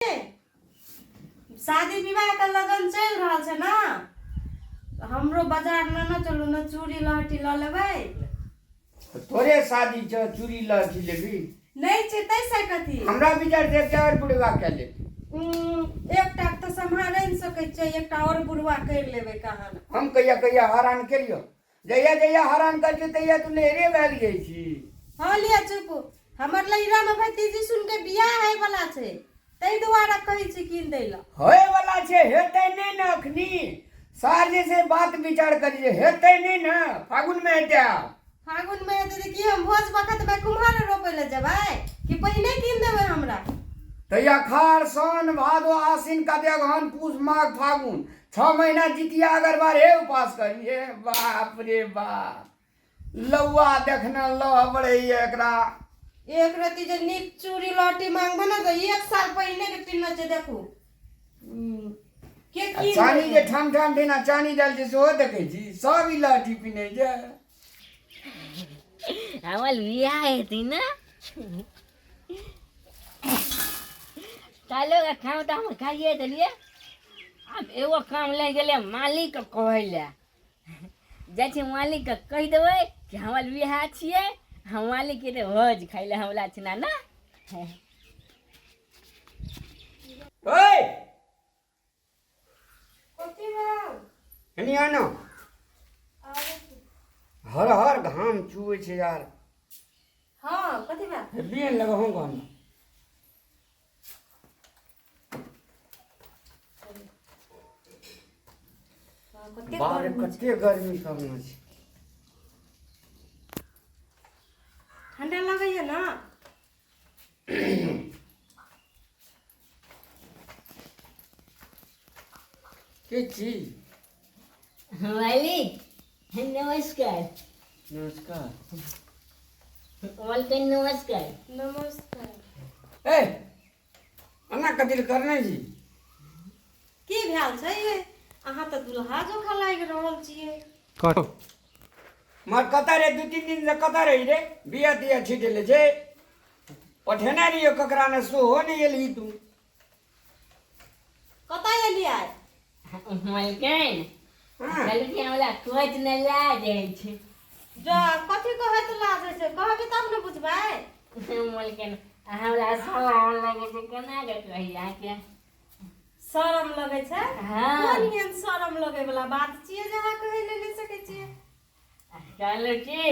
शादी विवाह का लगन चल रहा है ना, हमरो बाजार न चलू न चूड़ी लहठी ल लेबै। तोरे शादी छ चूड़ी लहठी लेबी नहीं छै तैसे कथी हमरा विचार से चार बुढ़वा के ले एकटा तो संभाले न सकै छै, एकटा और बुढ़वा कर लेबै कहां। हम कहिया कहिया हरान करियो, जहिया जहिया हरान कर के तहिया तू नेरे भैल गई छी। हां लिया चुप, हमर लइरा में भतीजी सुन के बियाह है वाला छै, तै दुआरा कहै छी किन दै ल। होए वाला छै, हेतै नै न अखनी सार जे से बात विचार करिए, हेतै नै न फागुन में हेतै। फागुन में हेतै त की हम भोज वक्त में कुम्हार रोपे ले जेबै कि पहिने किन देबै हमरा? तैया खार सावन भादो आसिन कातिक अगहन पूस माघ फागुन 6 महीना जितिया अगर बारे उपास करिए। बाप रे बाप लौआ देखना लह बड़े एकरा। एक रति जे नीक चूड़ी लहठी मांगबे ना तो 1 साल पहिने के पिन्ना छै देखू। के की चानी जे ठाम ठाम देना चानी दल जे सो देखे छी सब ई लहठी पिने जे हमर बियाह हेती ना कालो का काम तो हम खाइए देलिए। अब एगो काम ले गेले मालिक के कहै ले, जाइ छै मालिक के कह देबै कि हमर बियाह छियै, हम मालिक के भोज खाइ ले हमरा छिना ना। ओए कथी बा हनी आनो हर हर घाम चुए छे यार। हां कथी बा बियन लगहूं घाम बाहर कते गर्मी करना छै। ठंडा लगैया ना? के छी? मालिक नमस्कार। नमस्कार। मालिक नमस्कार। नमस्कार। ए अन्ना कदिल करना जी की भेल छै ये? अहाँ त दुल्हा जोखा लाग रहल छियै। कतो मार कतारे 2-3 दिन से कतारे रे बिया दिया छिटले छे पठेना रियो ककरा ने सो हो नहीं एली तू कतै एलियै? मालिकन हां कल के हमरा कोच न ला जाइ छै। जा कथी कहै त लाजे छै, कहबे तब न बुझबै। मालिकन हमरा शरम लगे छै, केना के कही आके शरम लगे छै? हाँ। कोन एहन शरम लगे वाला बात छियै जे अहाँ कहै ले नहि सकै छियै? कहलो की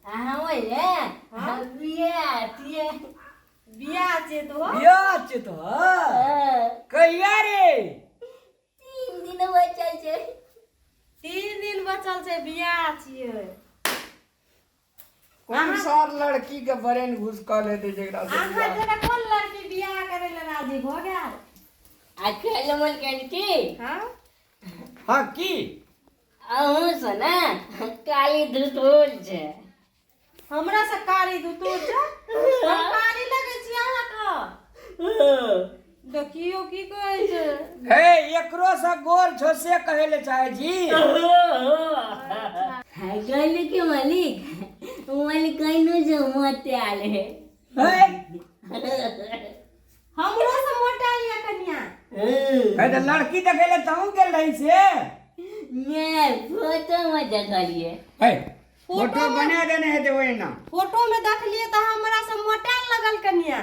अहाँ ओले हम बियाह छियै। बियाह छै तो बिया छे तो कहिया रे? 3 दिन बचल छै। 3 दिन बचल छै, बियाह छियै। कौन सार लड़की के बरेन घुस क लेते जेकरा से अहाँ बियाह? जरा कोन लड़की बियाह करे ले राजी भ गेल? आ कहलो मालिकन की हां हां की अहूँ से ना काली धुतोल छै। हमरा से कारी दुतूर छै? हम कारी लगे छी अहाँ का? देखियो की कहै छै। हे एकरो से गोर छो से कहे ले चाहे जी। हाय कहलो की मालिक मालिक कहनो जे मत आल है। हे हमरो से मोटा लिया कन्या। हे तो लड़की देखे ले तहू गेल रही से मैं फोटो में देखलिए। हे फोटो बना देने है तो वही ना फोटो में देख लिए तो हमरा से मोटा लगल कन्या।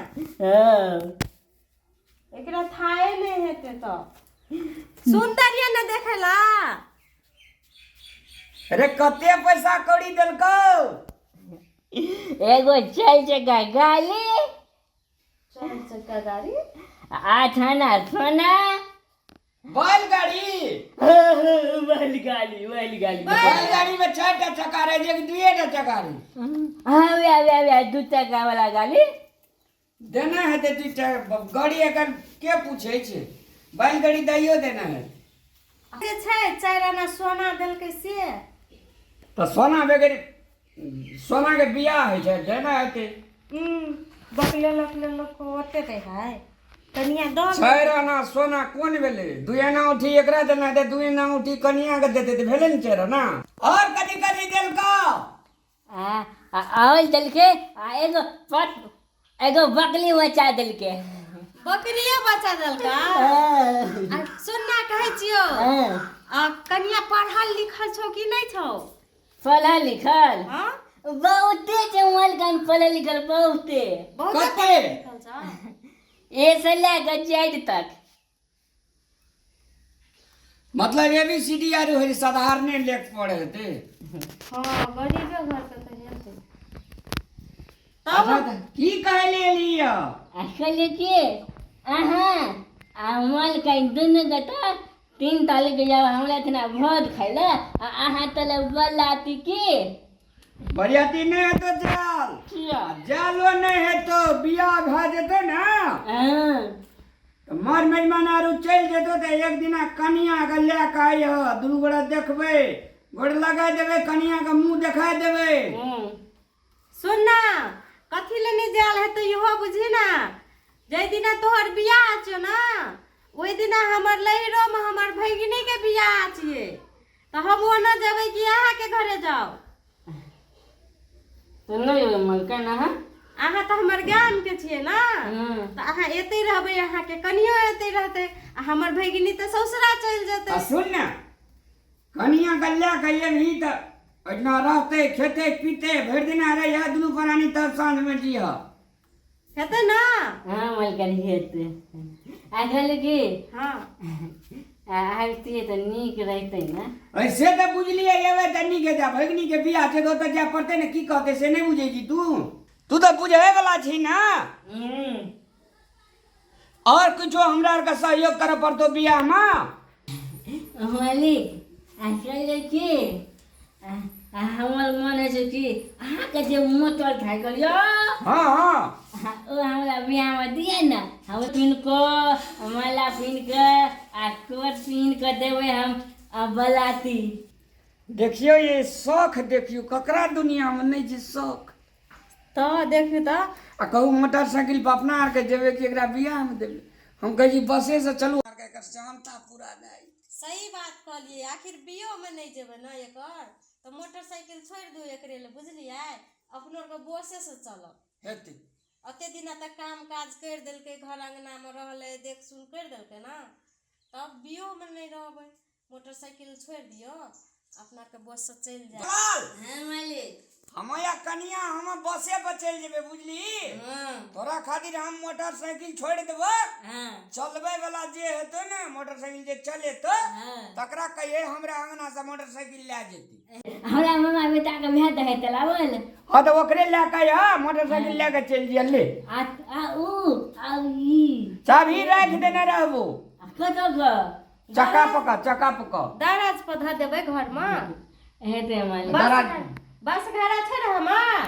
एकरा थाए नहीं हेते तो सुंदरिया न देखेला। अरे कते पैसा कौड़ी देलको? एगो 4 चक्का गाली, 4 चक्का गाड़ी, 8 आना सोना, बैलगाड़ी बैलगाड़ी बैलगाड़ी में 4टा चक्का रहे जे 2टा चक्का रहे। हाँ 2 चक्का वाला गाड़ी देना है ते 2टा गाड़ी अगर के पूछे छे बैलगाड़ी दैयो देना है। से छै 4 आना सोना देलकै से। तो सोना बगैर सोना के बियाह है छै देना है ते बकले लोग को ओते दे है कन्या दो। 4 आना सोना कोन भेले? 2 आना उठी एकरा देना दे, 2 आना उठी कन्या के देते ते भेले न 4 आना। और कथी कथी देलको? और दिल के एगो बकली बचा दिल के। बकरियो बच्चा देलका हाँ। आ सुनना कहै छियो हाँ। आ कनिया पढ़ल लिखल छौ कि नहीं छौ? पढ़ल लिखल हाँ बहुते जमल कन पढ़ल लिखल बहुते बहुत कते? पढ़ल लिखल छौ। ए से लेकर जेड तक मतलब ABCD आर हो साधारणे लेख पढ़े होते। हाँ गरीबे घर के तो हेतै। अच्छा त की कहले लिया? कहले कि अहाँ अमल कहीं दुनू गता 3 तारीख के जब हमरा तना भोज खैला अहाँ तले बलाती की बरियाती नहीं है तो जाल किया जालो नहीं है तो बियाह भा जेतो ना हाँ तो मर मेहमान आरु चल जेतो तो एक दिना कनिया के ले के आई ह दुनू गोड़ा देखबे गोड़ लगा देबे कनिया के मुंह देखा देबे। सुनना कथी ले नहीं जाल है तो इहो बुझी ना जै दिना तोहर बियाह छौ ना ओइ दिना हमर लहिरो में हमर भगिनी के बियाह छिए तो हम ओना जेबै कि अहाँ के घरे जाओ? तो नहीं मन का ना अहाँ तो हमर गाम के छिए ना तो अहाँ एते रहबै अहाँ के कनियो एते रहते आ हमर भगिनी तो ससुरा चल आ जेतै। सुन ना कनिया के ले के एही त ओइना रहते खेते पीते भर दिना रहे है दुनू प्राणी तब साँझ में जीह। हेतै ना? हाँ मल कर हेते आ कहले कि हाँ आते तो नीक रहते ना ऐसे तो बुझलिए एवे तनी के जा भगनी के बियाह छै तो जा पड़ते ने की कहते से नहीं बुझे जी तू तो बुझे वाला छी ना। और कुछ हमरा आर का सहयोग करे पड़तो बियाह में। मालिक कहले कि हमर मन है कि अहाँ के जे मोटर साइकिल यो हाँ हाँ ओ हमरा बियाह में दिए ना हम पिन को माला पिन के आ कोट पिन के देवे हम बलाती। देखियो ये शौक देखियो ककरा दुनिया में नहीं छै शौक। तो देखियो तो आ कहू मोटरसाइकिल पर अपना आर के जेबे कि एकरा बियाह में देबे हम कही बसे से चलू आर के क्षमता पूरा नहीं। सही बात कहलिए आखिर बियो में नहीं जेबै ना एकर तो मोटरसाइकिल छोड़ दू एकरे ले बुझलिए अपनो के बसे से चलब हेते अते दिना तक काम काज कर देलकै घर अंगना में रहले देख सुन कर देलकै ना तब बियो में नहीं रहबै मोटरसाइकिल छोड़ दियो अपना के बस से चल जाए। हाँ मालिक हमाया कनिया हम बसे पर चल जेबे बुझली हाँ तोरा खातिर हम मोटरसाइकिल छोड़ देबो हाँ चलबे वाला जे हेतो ना मोटरसाइकिल जे चले तो हाँ तकरा कहिए हमरा अंगना से मोटरसाइकिल ले जेती। हमरा मामा बेटा के भेट है चलावल हाँ तो ओकरे ले के आ मोटरसाइकिल ले के चल जिया ले आ ई चाबी रख देने रहबो कतो का चक्का पका दराज पर धर देबै घर में हेते मालिक बस घर छै ना हमार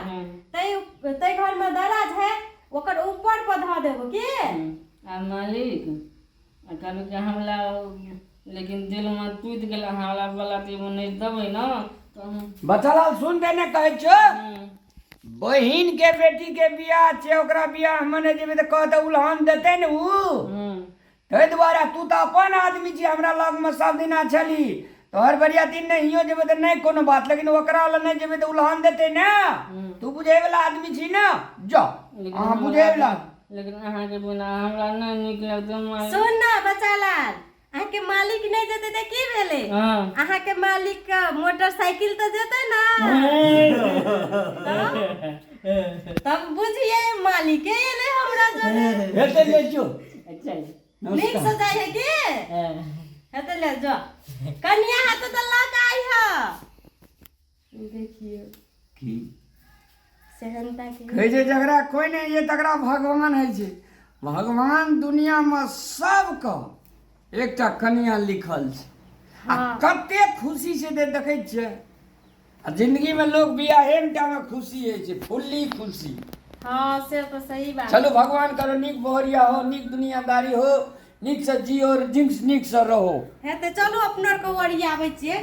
तै घर में दराज है ओकर ऊपर पर धर देबो की आ मालिक कभी के हमला लेकिन दिल में टूट गेल हमला बलाती में नहीं देबै ना तो हम बच्चालाल सुन देने कहै छो बहिन के बेटी के बियाह छै ओकरा बियाह मने जेबे त कहत उल्हान देते ने उ तै दुआरे तू तो अपन आदमी छी हमरा लग में सब दिना छली तोहर बरियाती नहियो जेबे त नहीं कोनो बात लेकिन ओकरा वाला नहीं जेबे त उल्हान देते ना तू बुझे वाला आदमी छी ना जा हां बुझे वाला लेकिन अहाँ के बिना हमरा नहीं नीक लगते मालिक। सुन ना बच्चालाल अहाँ के मालिक नहीं देते त की भेले अहाँ के मालिक का मोटरसाइकिल तो देते ना तब बुझिए मालिक एले हमरा जोरे हेते ले जो अच्छा नीक से जाय है की हेते ले जो कन्या हाथ तो लग आई है देखियो की सहनता के कहै छै जकरा कोई नहीं ये तकरा भगवान है छै भगवान दुनिया में सबके एकटा कन्या लिखल छै आ कते खुशी से देखै छियै आ जिंदगी में लोग बियाहे में खुशी है छै फुल्ली खुशी। हाँ से तो सही बात चलो भगवान करो नीक बहरिया हो नीक दुनियादारी हो नीक से जियो और नीक से रहो है तो चलो अपना को ओरियाबै छियै